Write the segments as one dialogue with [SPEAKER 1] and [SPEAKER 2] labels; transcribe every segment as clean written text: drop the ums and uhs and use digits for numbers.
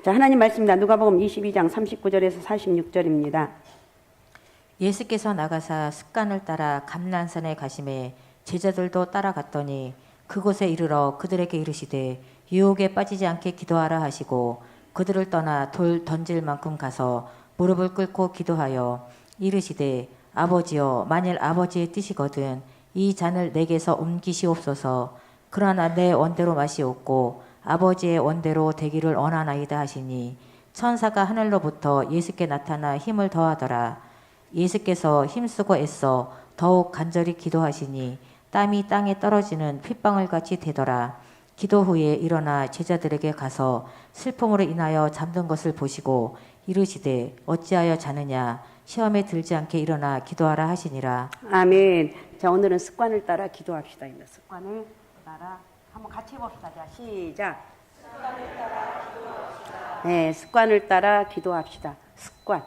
[SPEAKER 1] 자, 하나님 말씀입니다. 누가복음 22장 39절에서 46절입니다.
[SPEAKER 2] 예수께서 나가사 습관을 따라 감난산에 가심에 제자들도 따라갔더니 그곳에 이르러 그들에게 이르시되 유혹에 빠지지 않게 기도하라 하시고 그들을 떠나 돌 던질 만큼 가서 무릎을 꿇고 기도하여 이르시되 아버지여 만일 아버지의 뜻이거든 이 잔을 내게서 옮기시옵소서. 그러나 내 원대로 마시옵고 아버지의 원대로 되기를 원하나이다 하시니 천사가 하늘로부터 예수께 나타나 힘을 더하더라. 예수께서 힘쓰고 애써 더욱 간절히 기도하시니 땀이 땅에 떨어지는 핏방울 같이 되더라. 기도 후에 일어나 제자들에게 가서 슬픔으로 인하여 잠든 것을 보시고 이르시되 어찌하여 자느냐 시험에 들지 않게 일어나 기도하라 하시니라.
[SPEAKER 1] 아멘. 자, 오늘은 습관을 따라 기도합시다. 습관을 따라 한번 같이 해봅시다. 자, 시작. 네, 습관을 따라 기도합시다. 습관.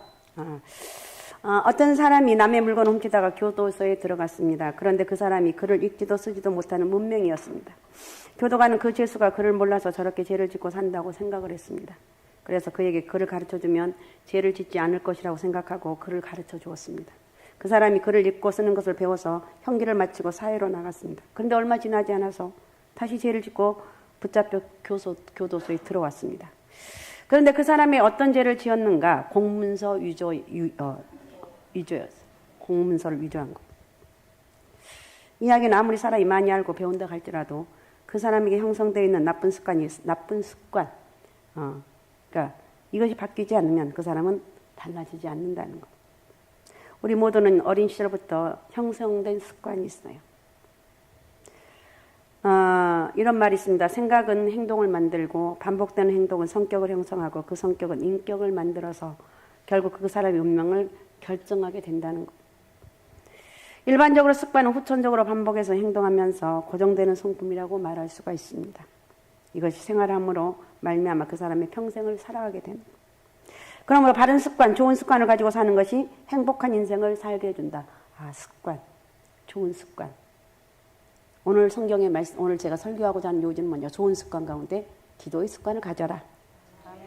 [SPEAKER 1] 어떤 사람이 남의 물건 훔치다가 교도소에 들어갔습니다. 그런데 그 사람이 글을 읽지도 쓰지도 못하는 문맹이었습니다. 교도관은 그 죄수가 글을 몰라서 저렇게 죄를 짓고 산다고 생각을 했습니다. 그래서 그에게 글을 가르쳐주면 죄를 짓지 않을 것이라고 생각하고 글을 가르쳐 주었습니다. 그 사람이 글을 읽고 쓰는 것을 배워서 형기를 마치고 사회로 나갔습니다. 그런데 얼마 지나지 않아서 다시 죄를 짓고 붙잡혀 교도소에 들어왔습니다. 그런데 그 사람이 어떤 죄를 지었는가? 공문서 위조였어요. 공문서를 위조한 거. 이야기는 아무리 사람이 많이 알고 배운다 할지라도 그 사람에게 형성되어 있는 나쁜 습관, 그러니까 이것이 바뀌지 않으면 그 사람은 달라지지 않는다는 거. 우리 모두는 어린 시절부터 형성된 습관이 있어요. 이런 말이 있습니다. 생각은 행동을 만들고 반복되는 행동은 성격을 형성하고 그 성격은 인격을 만들어서 결국 그 사람의 운명을 결정하게 된다는 것. 일반적으로 습관은 후천적으로 반복해서 행동하면서 고정되는 성품이라고 말할 수가 있습니다. 이것이 생활함으로 말미암아 그 사람의 평생을 살아가게 되는 것. 그러므로 바른 습관, 좋은 습관을 가지고 사는 것이 행복한 인생을 살게 해준다. 습관, 좋은 습관. 오늘 성경의 말씀, 오늘 제가 설교하고자 하는 요지는 뭐냐? 좋은 습관 가운데 기도의 습관을 가져라. 아멘.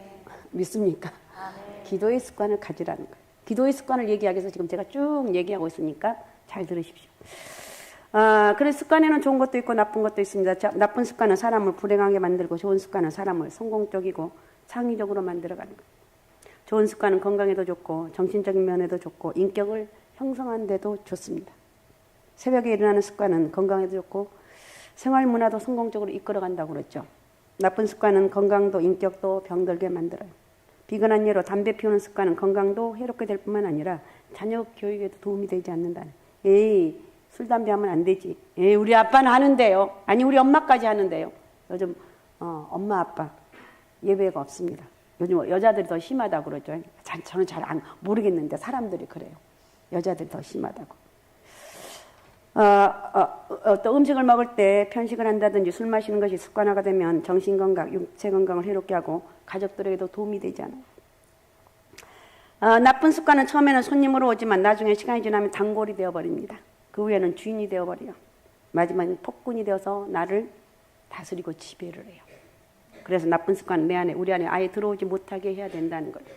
[SPEAKER 1] 믿습니까? 아멘. 기도의 습관을 가지라는 거예요. 기도의 습관을 얘기하기 위해서 지금 제가 쭉 얘기하고 있으니까 잘 들으십시오. 그래서 습관에는 좋은 것도 있고 나쁜 것도 있습니다. 나쁜 습관은 사람을 불행하게 만들고 좋은 습관은 사람을 성공적이고 창의적으로 만들어가는 거예요. 좋은 습관은 건강에도 좋고 정신적인 면에도 좋고 인격을 형성하는 데도 좋습니다. 새벽에 일어나는 습관은 건강에도 좋고 생활 문화도 성공적으로 이끌어간다고 그랬죠. 나쁜 습관은 건강도 인격도 병들게 만들어요. 비근한 예로 담배 피우는 습관은 건강도 해롭게 될 뿐만 아니라 자녀 교육에도 도움이 되지 않는다는. 에이, 술, 담배 하면 안 되지. 에이, 우리 아빠는 하는데요. 아니, 우리 엄마까지 하는데요. 요즘 엄마, 아빠 예배가 없습니다. 요즘 여자들이 더 심하다고 그러죠. 저는 잘 모르겠는데 사람들이 그래요. 여자들이 더 심하다고. 또 음식을 먹을 때 편식을 한다든지 술 마시는 것이 습관화가 되면 정신건강, 육체 건강을 해롭게 하고 가족들에게도 도움이 되지 않아요. 나쁜 습관은 처음에는 손님으로 오지만 나중에 시간이 지나면 단골이 되어버립니다. 그 후에는 주인이 되어버려요. 마지막엔 폭군이 되어서 나를 다스리고 지배를 해요. 그래서 나쁜 습관은 우리 안에 아예 들어오지 못하게 해야 된다는 거예요.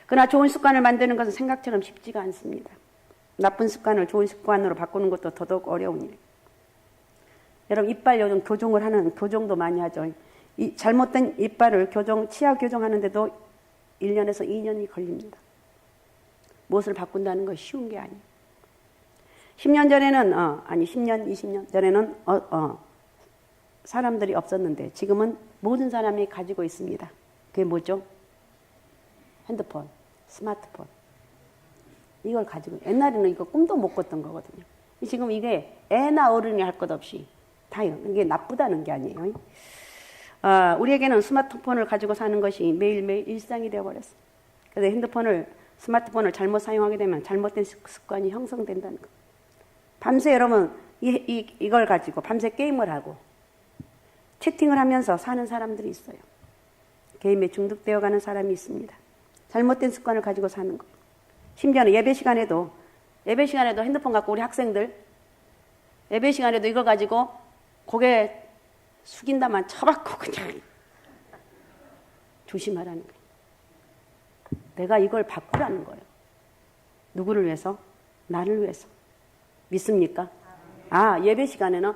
[SPEAKER 1] 그러나 좋은 습관을 만드는 것은 생각처럼 쉽지가 않습니다. 나쁜 습관을 좋은 습관으로 바꾸는 것도 더더욱 어려운 일. 여러분, 이빨 요즘 교정도 많이 하죠. 잘못된 이빨을 치아 교정하는데도 1년에서 2년이 걸립니다. 무엇을 바꾼다는 것이 쉬운 게 아니에요. 10년 전에는, 10년, 20년 전에는 사람들이 없었는데 지금은 모든 사람이 가지고 있습니다. 그게 뭐죠? 핸드폰, 스마트폰. 이걸 가지고 옛날에는 이거 꿈도 못 꿨던 거거든요. 지금 이게 애나 어른이 할 것 없이 다 이게 나쁘다는 게 아니에요. 우리에게는 스마트폰을 가지고 사는 것이 매일매일 일상이 되어버렸어요. 그래서 스마트폰을 잘못 사용하게 되면 잘못된 습관이 형성된다는 거. 밤새 여러분 이걸 가지고 밤새 게임을 하고 채팅을 하면서 사는 사람들이 있어요. 게임에 중독되어가는 사람이 있습니다. 잘못된 습관을 가지고 사는 거. 심지어는 예배 시간에도 핸드폰 갖고 우리 학생들 예배 시간에도 이걸 가지고 고개 숙인다만 쳐박고 그냥 조심하라는 거예요. 내가 이걸 바꾸라는 거예요. 누구를 위해서? 나를 위해서. 믿습니까? 예배 시간에는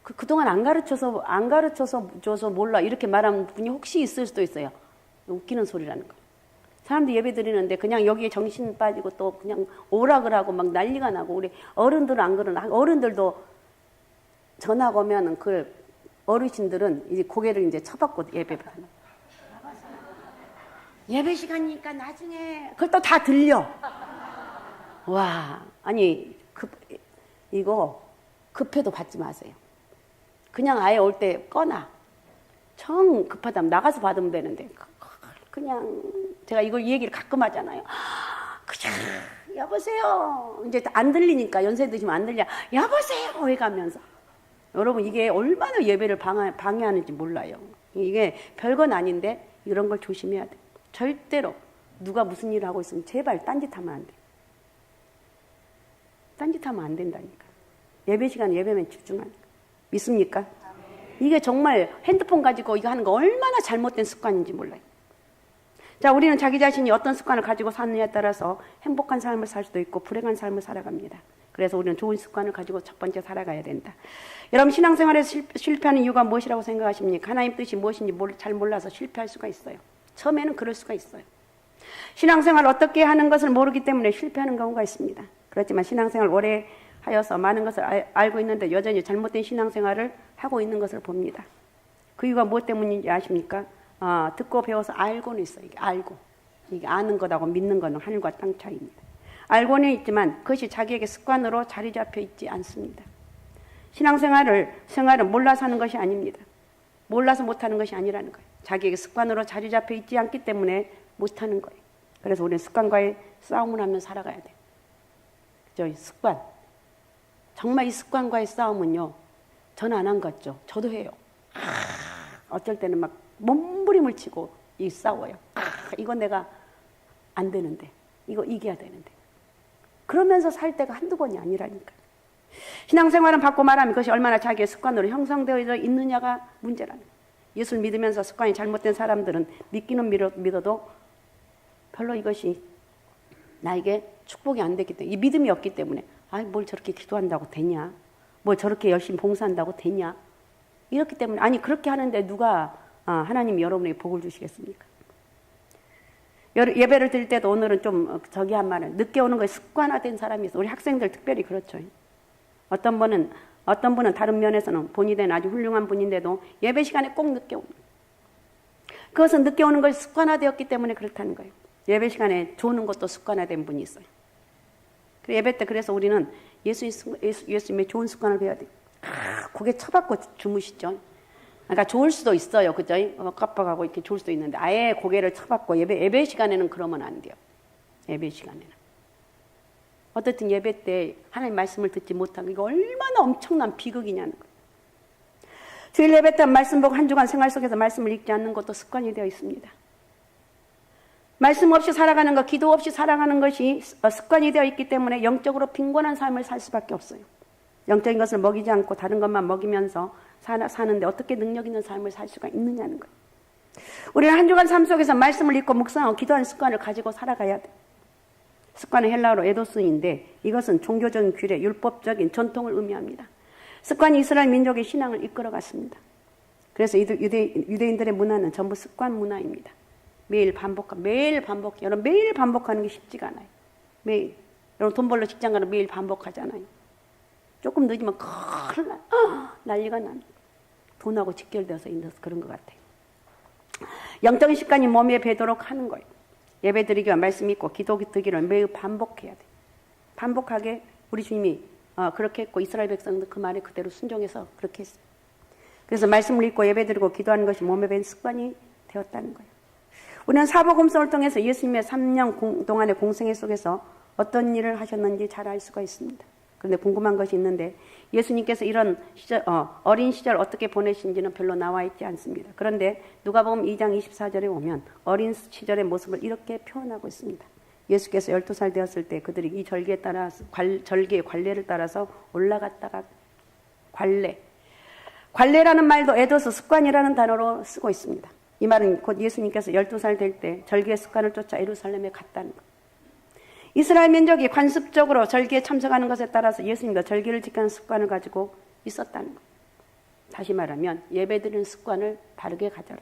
[SPEAKER 1] 그동안 안 가르쳐서 몰라. 이렇게 말하는 분이 혹시 있을 수도 있어요. 웃기는 소리라는 거예요. 사람들 예배 드리는데 그냥 여기에 정신 빠지고 또 그냥 오락을 하고 막 난리가 나고, 우리 어른들은 안 그러나, 어른들도 전화가 오면은 그 어르신들은 이제 고개를 이제 쳐박고 예배 받는. 예배 시간이니까 나중에 그걸 또 다 들려. 와, 아니 이거 급해도 받지 마세요. 그냥 아예 올 때 꺼놔. 정 급하다면 나가서 받으면 되는데, 그냥 제가 이걸 이 얘기를 가끔 하잖아요. 그냥 여보세요. 이제 안 들리니까, 연세 드시면 안 들려. 여보세요 해가면서. 여러분, 이게 얼마나 예배를 방해하는지 몰라요. 이게 별건 아닌데 이런 걸 조심해야 돼. 절대로 누가 무슨 일을 하고 있으면 제발 딴짓하면 안 돼. 딴짓하면 안 된다니까. 예배 시간 예배만 집중하니까. 믿습니까? 이게 정말 핸드폰 가지고 이거 하는 거 얼마나 잘못된 습관인지 몰라요. 자, 우리는 자기 자신이 어떤 습관을 가지고 사느냐에 따라서 행복한 삶을 살 수도 있고 불행한 삶을 살아갑니다. 그래서 우리는 좋은 습관을 가지고 첫 번째 살아가야 된다. 여러분, 신앙생활에서 실패하는 이유가 무엇이라고 생각하십니까? 하나님 뜻이 무엇인지 잘 몰라서 실패할 수가 있어요. 처음에는 그럴 수가 있어요. 신앙생활을 어떻게 하는 것을 모르기 때문에 실패하는 경우가 있습니다. 그렇지만 신앙생활 오래 하여서 많은 것을 알고 있는데 여전히 잘못된 신앙생활을 하고 있는 것을 봅니다. 그 이유가 무엇 때문인지 아십니까? 듣고 배워서 알고는 있어요. 이게 아는 것하고 믿는 것은 하늘과 땅 차이입니다. 알고는 있지만 그것이 자기에게 습관으로 자리 잡혀 있지 않습니다. 신앙생활은 몰라서 하는 것이 아닙니다. 몰라서 못하는 것이 아니라는 거예요. 자기에게 습관으로 자리 잡혀 있지 않기 때문에 못하는 거예요. 그래서 우리는 습관과의 싸움을 하며 살아가야 돼요. 그죠? 습관. 정말 이 습관과의 싸움은요, 저는 안 한 것 같죠? 저도 해요. 어쩔 때는 막 몸부림을 치고 싸워요. 이건 내가 안 되는데, 이거 이겨야 되는데. 그러면서 살 때가 한두 번이 아니라니까. 신앙생활은 바꿔 말하면 그것이 얼마나 자기의 습관으로 형성되어 있느냐가 문제라는 거예요. 예수를 믿으면서 습관이 잘못된 사람들은 믿기는 믿어도 별로 이것이 나에게 축복이 안 되기 때문에, 이 믿음이 없기 때문에, 뭘 저렇게 기도한다고 되냐? 뭘 저렇게 열심히 봉사한다고 되냐? 이렇기 때문에, 그렇게 하는데 누가 하나님이 여러분에게 복을 주시겠습니까? 예배를 드릴 때도 오늘은 좀 저기 한 말은, 늦게 오는 것이 습관화된 사람이 있어요. 우리 학생들 특별히 그렇죠. 어떤 분은 다른 면에서는 본이 된 아주 훌륭한 분인데도 예배 시간에 꼭 늦게 오는 거예요. 그것은 늦게 오는 것이 습관화되었기 때문에 그렇다는 거예요. 예배 시간에 조는 것도 습관화된 분이 있어요. 예배 때 그래서 우리는 예수님의 좋은 습관을 배워야 돼요. 고개 쳐박고 주무시죠. 그러니까 좋을 수도 있어요. 그죠? 깜빡하고 이렇게 좋을 수도 있는데, 아예 고개를 쳐박고 예배 시간에는 그러면 안 돼요. 예배 시간에는. 어쨌든 예배 때 하나님 말씀을 듣지 못하고, 이거 얼마나 엄청난 비극이냐는 거예요. 주일 예배 때 말씀 보고 한 주간 생활 속에서 말씀을 읽지 않는 것도 습관이 되어 있습니다. 말씀 없이 살아가는 것, 기도 없이 살아가는 것이 습관이 되어 있기 때문에 영적으로 빈곤한 삶을 살 수밖에 없어요. 영적인 것을 먹이지 않고 다른 것만 먹이면서 사는데 어떻게 능력 있는 삶을 살 수가 있느냐는 거예요. 우리는 한 주간 삶 속에서 말씀을 읽고 묵상하고 기도하는 습관을 가지고 살아가야 돼요. 습관은 헬라어로 에도스인데 이것은 종교적인 규례, 율법적인 전통을 의미합니다. 습관이 이스라엘 민족의 신앙을 이끌어갔습니다. 그래서 유대인들의 문화는 전부 습관 문화입니다. 매일 반복. 여러분, 매일 반복하는 게 쉽지가 않아요. 매일. 여러분, 돈 벌러 직장 가는 매일 반복하잖아요. 조금 늦으면 큰일 나요. 난리가 나요. 돈하고 직결되어서 있는 그런 것 같아요. 영적인 습관이 몸에 배도록 하는 거예요. 예배 드리기와 말씀 읽고 기도 드리기를 매일 반복해야 돼요. 반복하게 우리 주님이 그렇게 했고 이스라엘 백성도 그 말에 그대로 순종해서 그렇게 했어요. 그래서 말씀을 읽고 예배 드리고 기도하는 것이 몸에 밴 습관이 되었다는 거예요. 우리는 사복음서를 통해서 예수님의 3년 동안의 공생애 속에서 어떤 일을 하셨는지 잘 알 수가 있습니다. 그런데 궁금한 것이 있는데 예수님께서 이런 어린 시절 어떻게 보내신지는 별로 나와 있지 않습니다. 그런데 누가복음 2장 24절에 보면 어린 시절의 모습을 이렇게 표현하고 있습니다. 예수께서 12살 되었을 때 그들이 이 절기에 따라 절기의 관례를 따라서 올라갔다가 관례라는 말도 에도스 습관이라는 단어로 쓰고 있습니다. 이 말은 곧 예수님께서 12살 될 때 절기의 습관을 쫓아 예루살렘에 갔다는 것. 이스라엘 민족이 관습적으로 절기에 참석하는 것에 따라서 예수님도 절기를 지키는 습관을 가지고 있었다는 것. 다시 말하면 예배드리는 습관을 바르게 가져라.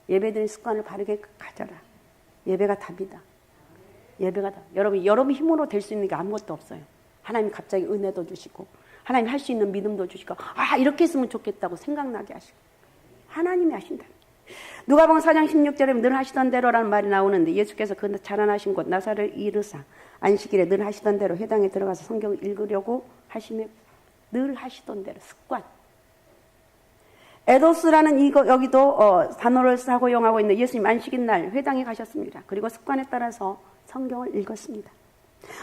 [SPEAKER 1] 예배드리는 습관을 바르게 가져라. 예배가 답이다. 예배가 답. 여러분 힘으로 될 수 있는 게 아무것도 없어요. 하나님 갑자기 은혜도 주시고 하나님 할 수 있는 믿음도 주시고 이렇게 했으면 좋겠다고 생각나게 하시고 하나님이 하신다. 누가복음 4장 16절에 늘 하시던 대로라는 말이 나오는데 예수께서 그 자라나신 곳 나사렛 이르사 안식일에 늘 하시던 대로 회당에 들어가서 성경을 읽으려고 하시며 늘 하시던 대로 습관. 에도스라는 여기도 단어를 사용하고 있는 예수님 안식일 날 회당에 가셨습니다. 그리고 습관에 따라서 성경을 읽었습니다.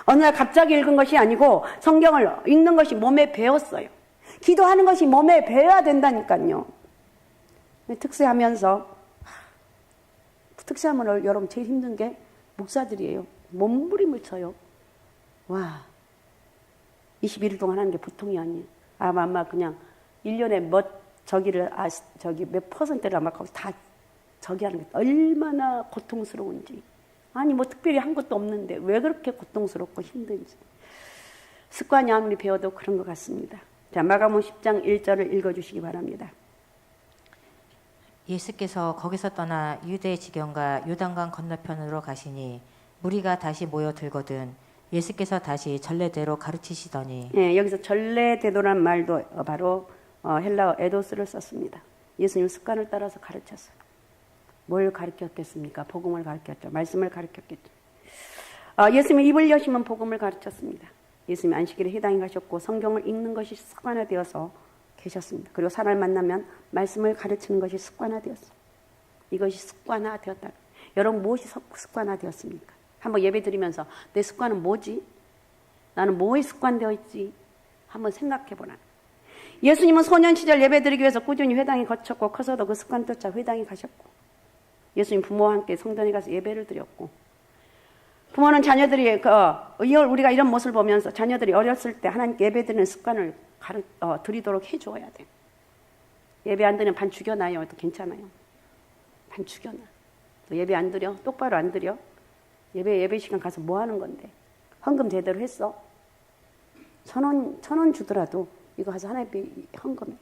[SPEAKER 1] 어느 날 갑자기 읽은 것이 아니고 성경을 읽는 것이 몸에 배었어요. 기도하는 것이 몸에 배어야 된다니까요. 특세하면 여러분 제일 힘든 게 목사들이에요. 몸부림을 쳐요. 와, 21일 동안 하는 게 보통이 아니에요. 아마 그냥 1년에 몇 퍼센트를 아마 거기서 다 저기 하는 게 얼마나 고통스러운지. 아니 특별히 한 것도 없는데 왜 그렇게 고통스럽고 힘든지. 습관이 아무리 배워도 그런 것 같습니다. 자, 마가복음 10장 1절을 읽어주시기 바랍니다.
[SPEAKER 2] 예수께서 거기서 떠나 유대 지경과 요단강 건너편으로 가시니 무리가 다시 모여들거든 예수께서 다시 전례대로 가르치시더니.
[SPEAKER 1] 여기서 전례대로란 말도 바로 헬라어 에도스를 썼습니다. 예수님 습관을 따라서 가르쳤어요. 뭘 가르쳤겠습니까? 복음을 가르쳤죠. 말씀을 가르쳤겠죠. 예수님이 입을 여시면 복음을 가르쳤습니다. 예수님 안식일에 회당에 가셨고 성경을 읽는 것이 습관화되어서 계셨습니다. 그리고 사람을 만나면 말씀을 가르치는 것이 습관화되었어요. 이것이 습관화되었다. 여러분 무엇이 습관화되었습니까? 한번 예배 드리면서 내 습관은 뭐지? 나는 뭐에 습관되어 있지? 한번 생각해 보라. 예수님은 소년 시절 예배 드리기 위해서 꾸준히 회당에 거쳤고 커서도 그 습관 쫓아 회당에 가셨고 예수님 부모와 함께 성전에 가서 예배를 드렸고 부모는 자녀들이 우리가 이런 모습을 보면서 자녀들이 어렸을 때 하나님께 예배 드리는 습관을 드리도록 해줘야 돼. 예배 안 드리면 반 죽여놔요. 또 괜찮아요. 반 죽여놔. 또 예배 안 드려? 똑바로 안 드려? 예배 시간 가서 뭐 하는 건데? 헌금 제대로 했어? 1,000원 주더라도 이거 가서 하나님께 헌금.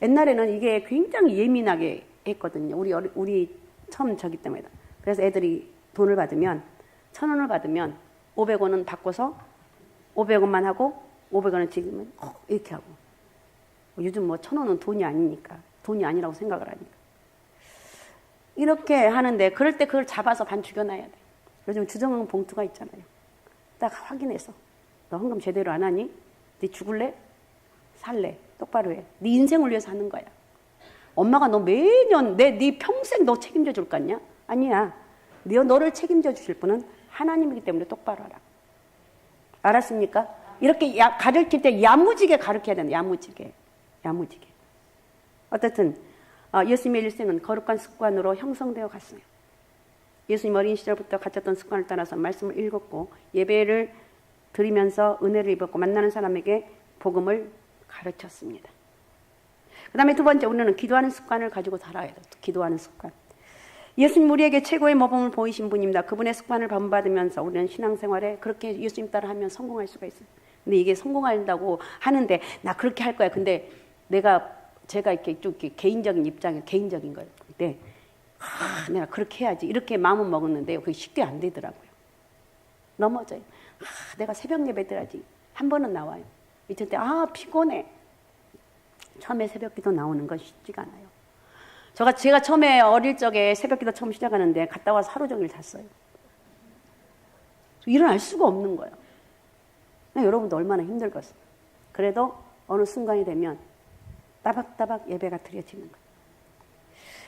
[SPEAKER 1] 옛날에는 이게 굉장히 예민하게 했거든요. 우리 처음 저기 때문에. 그래서 애들이 돈을 받으면 1,000원을 받으면 500원은 바꿔서 500원만 하고 500원은 지금은 이렇게 하고. 요즘 1,000원은 돈이 아니니까. 돈이 아니라고 생각을 하니까. 이렇게 하는데 그럴 때 그걸 잡아서 반 죽여놔야 돼. 요즘 주정헌금 봉투가 있잖아요. 딱 확인해서 너 헌금 제대로 안 하니? 네 죽을래? 살래? 똑바로 해. 네 인생을 위해서 하는 거야. 엄마가 너 매년 네 평생 너 책임져 줄 거 아니야? 아니야. 너를 책임져 주실 분은 하나님이기 때문에 똑바로 하라. 알았습니까? 이렇게 가르칠 때 야무지게 가르쳐야 된다. 야무지게. 어쨌든 예수님의 일생은 거룩한 습관으로 형성되어 갔어요. 예수님 어린 시절부터 가졌던 습관을 따라서 말씀을 읽었고 예배를 드리면서 은혜를 입었고 만나는 사람에게 복음을 가르쳤습니다. 그 다음에 두 번째, 우리는 기도하는 습관을 가지고 살아야 돼요. 기도하는 습관. 예수님 우리에게 최고의 모범을 보이신 분입니다. 그분의 습관을 본받으면서 우리는 신앙생활에 그렇게 예수님 따라 하면 성공할 수가 있어요. 근데 이게 성공한다고 하는데 나 그렇게 할 거야. 근데 제가 이렇게 좀 개인적인 입장에 개인적인 거예요. 근데 내가 그렇게 해야지 이렇게 마음은 먹었는데 그게 쉽게 안 되더라고요. 넘어져요. 내가 새벽 예배 드려야지. 한 번은 나와요. 이틀 때 피곤해. 처음에 새벽기도 나오는 건 쉽지가 않아요. 제가 처음에 어릴 적에 새벽기도 처음 시작하는데 갔다 와서 하루 종일 잤어요. 일어날 수가 없는 거예요. 여러분도 얼마나 힘들겠어요. 그래도 어느 순간이 되면 따박따박 예배가 드려지는 거예요.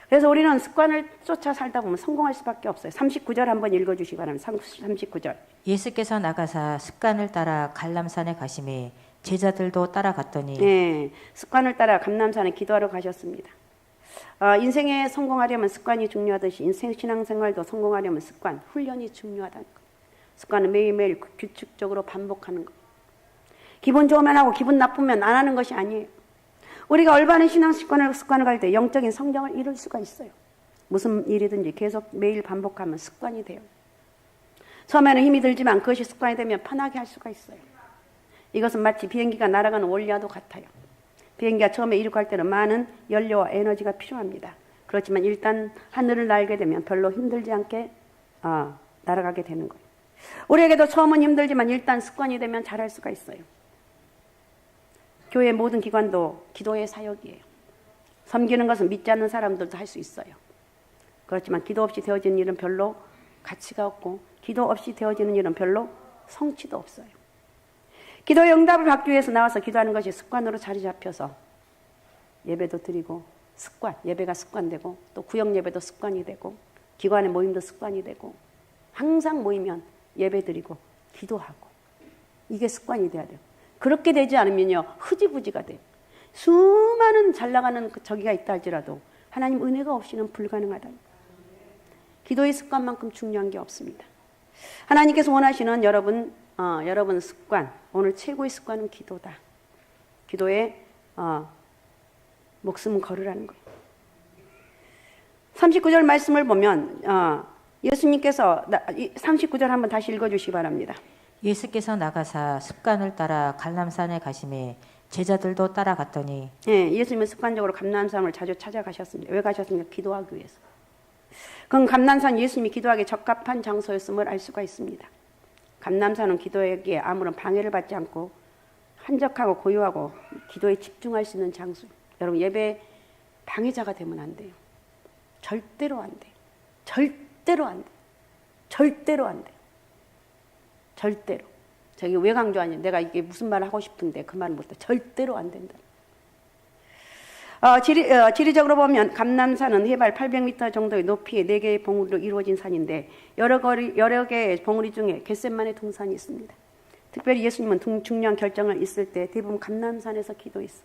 [SPEAKER 1] 그래서 우리는 습관을 쫓아 살다 보면 성공할 수밖에 없어요. 39절 한번 읽어주시기 바랍니다. 39절.
[SPEAKER 2] 예수께서 나가사 습관을 따라 갈람산에 가시매 제자들도 따라갔더니.
[SPEAKER 1] 네, 습관을 따라 감람산에 기도하러 가셨습니다. 인생에 성공하려면 습관이 중요하듯이 인생 신앙생활도 성공하려면 습관, 훈련이 중요하다는 것. 습관은 매일매일 규칙적으로 반복하는 것. 기분 좋으면 하고 기분 나쁘면 안 하는 것이 아니에요. 우리가 올바른 신앙 습관을 갈 때 영적인 성장을 이룰 수가 있어요. 무슨 일이든지 계속 매일 반복하면 습관이 돼요. 처음에는 힘이 들지만 그것이 습관이 되면 편하게 할 수가 있어요. 이것은 마치 비행기가 날아가는 원리와도 같아요. 비행기가 처음에 이륙할 때는 많은 연료와 에너지가 필요합니다. 그렇지만 일단 하늘을 날게 되면 별로 힘들지 않게 날아가게 되는 거예요. 우리에게도 처음은 힘들지만 일단 습관이 되면 잘할 수가 있어요. 교회 모든 기관도 기도의 사역이에요. 섬기는 것은 믿지 않는 사람들도 할 수 있어요. 그렇지만 기도 없이 되어지는 일은 별로 가치가 없고 기도 없이 되어지는 일은 별로 성취도 없어요. 기도의 응답을 받기 위해서 나와서 기도하는 것이 습관으로 자리 잡혀서 예배도 드리고 예배가 습관되고 또 구역 예배도 습관이 되고 기관의 모임도 습관이 되고 항상 모이면 예배 드리고 기도하고 이게 습관이 돼야 돼요. 그렇게 되지 않으면요 흐지부지가 돼요. 수많은 잘 나가는 저기가 있다 할지라도 하나님 은혜가 없이는 불가능하다. 기도의 습관만큼 중요한 게 없습니다. 하나님께서 원하시는 여러분 습관, 오늘 최고의 습관은 기도다. 기도에 목숨 걸으라는 거예요. 39절 말씀을 보면 예수님께서 39절 한번 다시 읽어주시기 바랍니다.
[SPEAKER 2] 예수께서 나가사 습관을 따라 갈람산에 가심에 제자들도 따라갔더니
[SPEAKER 1] 예, 예수님은 습관적으로 감람산을 자주 찾아가셨습니다. 왜 가셨습니까? 기도하기 위해서. 그건 감람산 예수님이 기도하기에 적합한 장소였음을 알 수가 있습니다. 감람산은 기도하기에 아무런 방해를 받지 않고 한적하고 고요하고 기도에 집중할 수 있는 장소. 여러분 예배 방해자가 되면 안 돼요. 절대로 안 돼요. 절대로 안 돼요. 절대로 안 돼요. 절대로. 저기 왜 강조하냐. 내가 이게 무슨 말을 하고 싶은데 그 말을 못해. 절대로 안 된다. 지리적으로 보면 감람산은 해발 800m 정도의 높이의 4개의 봉우리로 이루어진 산인데 여러 개의 봉우리 중에 겟셋만의 동산이 있습니다. 특별히 예수님은 중요한 결정을 있을 때 대부분 감람산에서 기도했어요.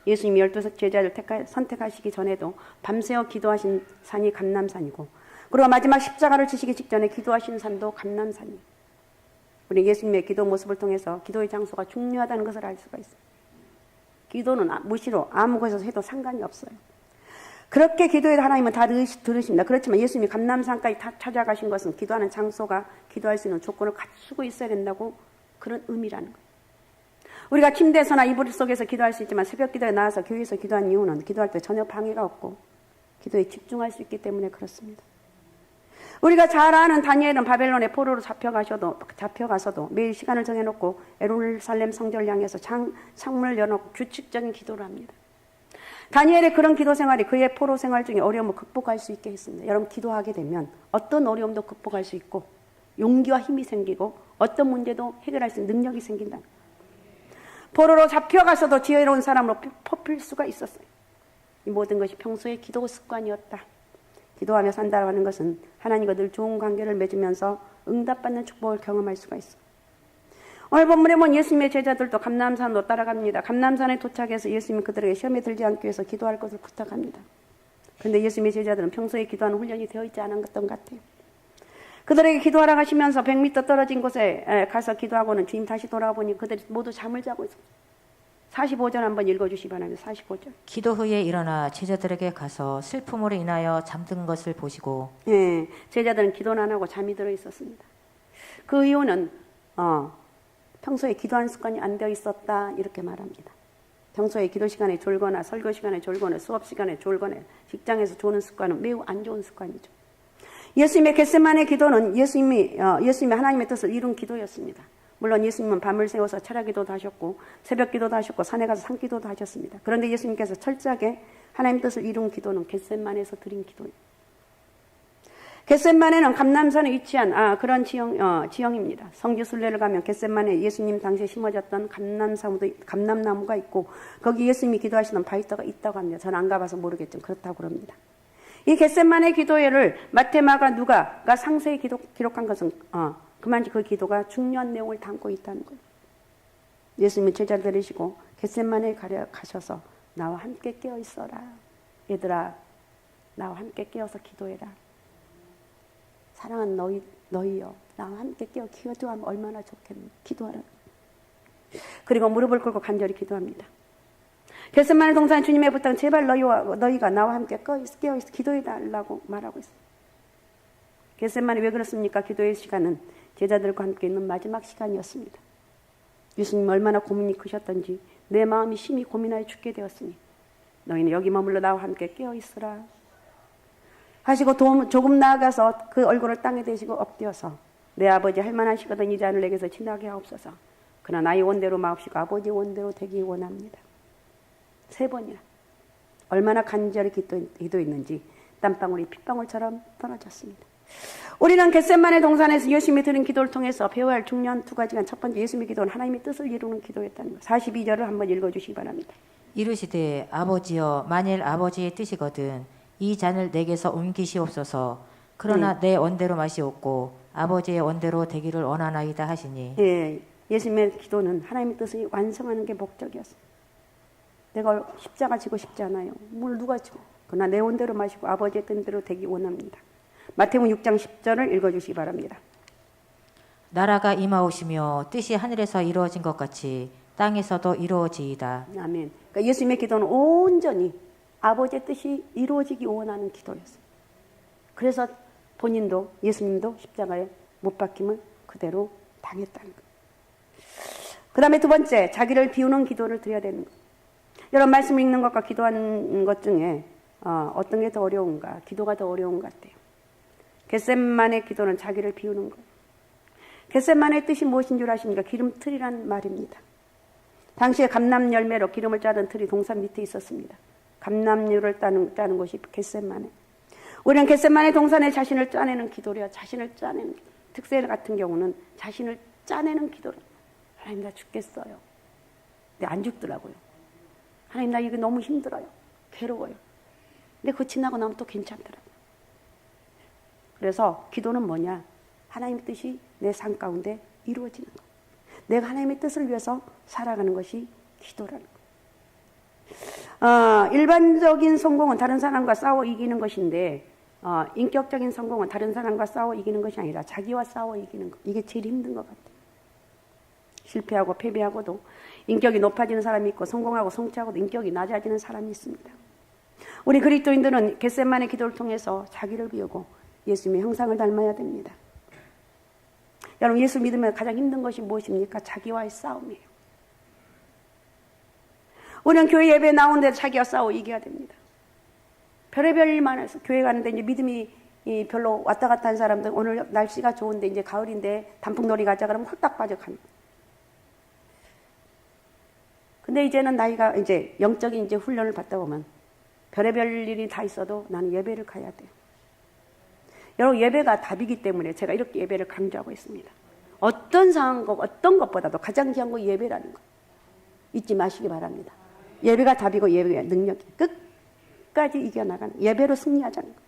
[SPEAKER 1] 예수님이 12 제자를 선택하시기 전에도 밤새워 기도하신 산이 감람산이고 그리고 마지막 십자가를 지시기 직전에 기도하신 산도 감람산이에요. 우리 예수님의 기도 모습을 통해서 기도의 장소가 중요하다는 것을 알 수가 있어요. 기도는 무시로 아무 곳에서 해도 상관이 없어요. 그렇게 기도해도 하나님은 다 들으십니다. 그렇지만 예수님이 감람산까지 다 찾아가신 것은 기도하는 장소가 기도할 수 있는 조건을 갖추고 있어야 된다고 그런 의미라는 거예요. 우리가 침대에서나 이불 속에서 기도할 수 있지만 새벽 기도에 나와서 교회에서 기도한 이유는 기도할 때 전혀 방해가 없고 기도에 집중할 수 있기 때문에 그렇습니다. 우리가 잘 아는 다니엘은 바벨론의 포로로 잡혀가서도 매일 시간을 정해놓고 예루살렘 성전을 향해서 창문을 열어놓고 규칙적인 기도를 합니다. 다니엘의 그런 기도 생활이 그의 포로 생활 중에 어려움을 극복할 수 있게 했습니다. 여러분 기도하게 되면 어떤 어려움도 극복할 수 있고 용기와 힘이 생기고 어떤 문제도 해결할 수 있는 능력이 생긴다. 포로로 잡혀가서도 지혜로운 사람으로 뽑힐 수가 있었어요. 이 모든 것이 평소의 기도 습관이었다. 기도하며 산다고 하는 것은 하나님과 늘 좋은 관계를 맺으면서 응답받는 축복을 경험할 수가 있어. 오늘 본문에 보면 예수님의 제자들도 감람산으로 따라갑니다. 감람산에 도착해서 예수님이 그들에게 시험에 들지 않기 위해서 기도할 것을 부탁합니다. 그런데 예수님의 제자들은 평소에 기도하는 훈련이 되어 있지 않았던 것 같아요. 그들에게 기도하라 하시면서 100m 떨어진 곳에 가서 기도하고는 주님 다시 돌아보니 그들이 모두 잠을 자고 있어요. 45절 한번 읽어주시기 바랍니다. 45절.
[SPEAKER 2] 기도 후에 일어나 제자들에게 가서 슬픔으로 인하여 잠든 것을 보시고
[SPEAKER 1] 예, 제자들은 기도는 안 하고 잠이 들어 있었습니다. 그 이유는 평소에 기도하는 습관이 안 되어 있었다 이렇게 말합니다. 평소에 기도 시간에 졸거나 설교 시간에 졸거나 수업 시간에 졸거나 직장에서 조는 습관은 매우 안 좋은 습관이죠. 예수님의 겟세마네 기도는 예수님이 하나님의 뜻을 이룬 기도였습니다. 물론 예수님은 밤을 새워서 철야 기도도 하셨고 새벽 기도도 하셨고 산에 가서 산 기도도 하셨습니다. 그런데 예수님께서 철저하게 하나님 뜻을 이룬 기도는 겟세마네에서 드린 기도예요. 겟세마네는 감람산에 위치한 그런 지형입니다. 성지 순례를 가면 겟세마네 예수님 당시에 심어졌던 감람나무가 있고 거기 예수님이 기도하시던 바위터가 있다고 합니다. 저는 안 가봐서 모르겠지만 그렇다고 그럽니다. 이 겟세마네 기도회를 마태, 마가, 누가가 상세히 기록한 것은 그만큼 그 기도가 중요한 내용을 담고 있다는 거예요. 예수님이 제자를 데리시고 겟세마네에 가셔서 나와 함께 깨어 있어라. 얘들아, 나와 함께 깨어서 기도해라. 사랑하는 너희여, 나와 함께 깨어 기도하면 얼마나 좋겠니? 기도하라. 그리고 무릎을 꿇고 간절히 기도합니다. 겟세마네 동산에 주님의 부탁은 제발 너희가 나와 함께 깨어있어 기도해달라고 말하고 있어요. 겟세마네 왜 그렇습니까? 기도의 시간은 제자들과 함께 있는 마지막 시간이었습니다. 예수님 얼마나 고민이 크셨던지 내 마음이 심히 고민하여 죽게 되었으니 너희는 여기 머물러 나와 함께 깨어있으라 하시고 조금 나아가서 그 얼굴을 땅에 대시고 엎드려서 내 아버지 할만하시거든 이 잔을 내게서 지나게 하옵소서. 그러나 나의 원대로 마옵시고 아버지 원대로 되기 원합니다. 3번이나 얼마나 간절히 기도했는지 땀방울이 핏방울처럼 떨어졌습니다. 우리는 겟세마네 동산에서 예수님이 드린 기도를 통해서 배워야 할 중요한 2가지가 첫 번째 예수님의 기도는 하나님의 뜻을 이루는 기도였다는 것. 42절을 한번 읽어주시기 바랍니다.
[SPEAKER 2] 이르시되 아버지여 만일 아버지의 뜻이거든 이 잔을 내게서 옮기시옵소서. 그러나 내 원대로 마시옵고 아버지의 원대로 되기를 원하나이다 하시니.
[SPEAKER 1] 예, 예수님의 기도는 하나님의 뜻을 완성하는 게 목적이었어요. 내가 십자가 지고 싶지 않아요. 뭘 누가 지고. 그러나 내 원대로 마시고 아버지의 뜻대로 되기 원합니다. 마태복음 6장 10절을 읽어주시기 바랍니다.
[SPEAKER 2] 나라가 임하오시며 뜻이 하늘에서 이루어진 것 같이 땅에서도 이루어지이다.
[SPEAKER 1] 아멘. 그러니까 예수님의 기도는 온전히 아버지의 뜻이 이루어지기 원하는 기도였어요. 그래서 본인도 예수님도 십자가에 못 박힘을 그대로 당했다는 거예요. 그 다음에 2번째, 자기를 비우는 기도를 드려야 되는 거예요. 여러분 말씀 읽는 것과 기도하는 것 중에 어떤 게 더 어려운가? 기도가 더 어려운 것 같아요. 겟세마네 기도는 자기를 비우는 거예요. 겟세마네의 뜻이 무엇인 줄 아십니까? 기름틀이란 말입니다. 당시에 감람 열매로 기름을 짜던 틀이 동산 밑에 있었습니다. 감람류를 짜는 곳이 겟세마네. 우리는 겟세마네 동산에 자신을 짜내는 기도래요. 자신을 짜내는 기도. 특세 같은 경우는 자신을 짜내는 기도를. 하나님 나 죽겠어요. 근데 안 죽더라고요. 하나님 나 이거 너무 힘들어요. 괴로워요. 근데 그거 지나고 나면 또 괜찮더라고요. 그래서 기도는 뭐냐? 하나님의 뜻이 내 삶 가운데 이루어지는 것. 내가 하나님의 뜻을 위해서 살아가는 것이 기도라는 것. 일반적인 성공은 다른 사람과 싸워 이기는 것인데 인격적인 성공은 다른 사람과 싸워 이기는 것이 아니라 자기와 싸워 이기는 것. 이게 제일 힘든 것 같아요. 실패하고 패배하고도 인격이 높아지는 사람이 있고 성공하고 성취하고도 인격이 낮아지는 사람이 있습니다. 우리 그리스도인들은 겟세마네 기도를 통해서 자기를 비우고 예수님의 형상을 닮아야 됩니다. 여러분 예수 믿으면 가장 힘든 것이 무엇입니까? 자기와의 싸움이에요. 우리는 교회 예배에 나오는데 자기와 싸워 이겨야 됩니다. 별의별 일만 해서 교회 가는데 이제 믿음이 별로 왔다 갔다 한 사람들 오늘 날씨가 좋은데 이제 가을인데 단풍놀이 가자 그러면 홀딱 빠져갑니다. 근데 이제는 나이가 이제 영적인 이제 훈련을 받다 보면 별의별 일이 다 있어도 나는 예배를 가야 돼요. 여러분 예배가 답이기 때문에 제가 이렇게 예배를 강조하고 있습니다. 어떤 상황, 어떤 것보다도 가장 귀한 건 예배라는 거 잊지 마시기 바랍니다. 예배가 답이고 예배가 능력이 끝까지 이겨나가는 예배로 승리하자는 거.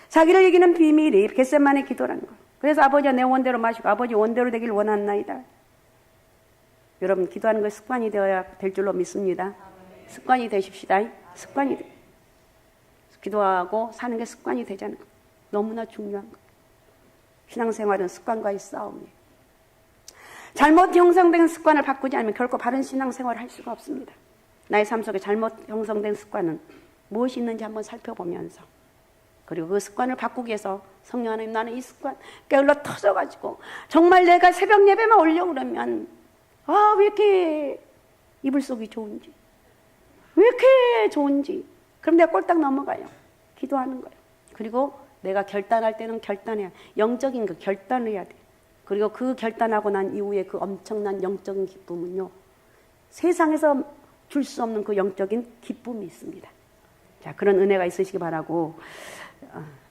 [SPEAKER 1] 자기를 이기는 비밀이 겟세마네 기도라는 거. 그래서 아버지가 내 원대로 마시고 아버지 원대로 되길 원하나이다. 여러분 기도하는 것 습관이 되어야 될 줄로 믿습니다. 습관이 되십시다. 습관이 돼. 기도하고 사는 게 습관이 되자는 거. 너무나 중요한 거. 신앙생활은 습관과의 싸움이에요. 잘못 형성된 습관을 바꾸지 않으면 결코 바른 신앙생활을 할 수가 없습니다. 나의 삶 속에 잘못 형성된 습관은 무엇이 있는지 한번 살펴보면서 그리고 그 습관을 바꾸기 위해서 성령 하나님 나는 이 습관 게을러 터져가지고 정말 내가 새벽 예배만 오려고 그러면 왜 이렇게 이불 속이 좋은지 왜 이렇게 좋은지 그럼 내가 꼴딱 넘어가요. 기도하는 거예요. 그리고 내가 결단할 때는 결단해야 영적인 그 결단을 해야 돼. 그리고 그 결단하고 난 이후에 그 엄청난 영적인 기쁨은요. 세상에서 줄 수 없는 그 영적인 기쁨이 있습니다. 자, 그런 은혜가 있으시기 바라고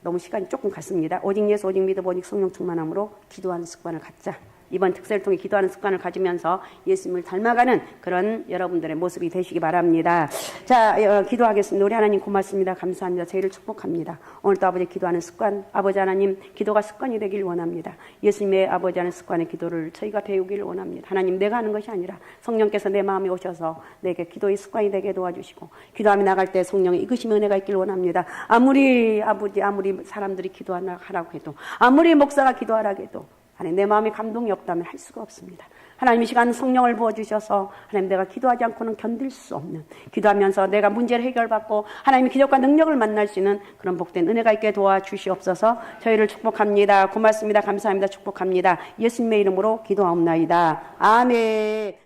[SPEAKER 1] 너무 시간이 조금 갔습니다. 오직 예수, 오직 믿음, 오직 성령 충만함으로 기도하는 습관을 갖자. 이번 특세를 통해 기도하는 습관을 가지면서 예수님을 닮아가는 그런 여러분들의 모습이 되시기 바랍니다. 자, 기도하겠습니다. 우리 하나님 고맙습니다. 감사합니다. 저희를 축복합니다. 오늘도 아버지 기도하는 습관, 아버지 하나님 기도가 습관이 되길 원합니다. 예수님의 아버지 하는 습관의 기도를 저희가 배우기를 원합니다. 하나님 내가 하는 것이 아니라 성령께서 내 마음에 오셔서 내게 기도의 습관이 되게 도와주시고 기도하며 나갈 때 성령의 이끄심의 은혜가 있길 원합니다. 아무리 아버지 아무리 사람들이 기도하라고 해도 아무리 목사가 기도하라고 해도 하나님, 내 마음에 감동이 없다면 할 수가 없습니다. 하나님, 이 시간 성령을 부어주셔서 하나님, 내가 기도하지 않고는 견딜 수 없는, 기도하면서 내가 문제를 해결받고 하나님의 기적과 능력을 만날 수 있는 그런 복된 은혜가 있게 도와주시옵소서. 저희를 축복합니다. 고맙습니다. 감사합니다. 축복합니다. 예수님의 이름으로 기도하옵나이다. 아멘.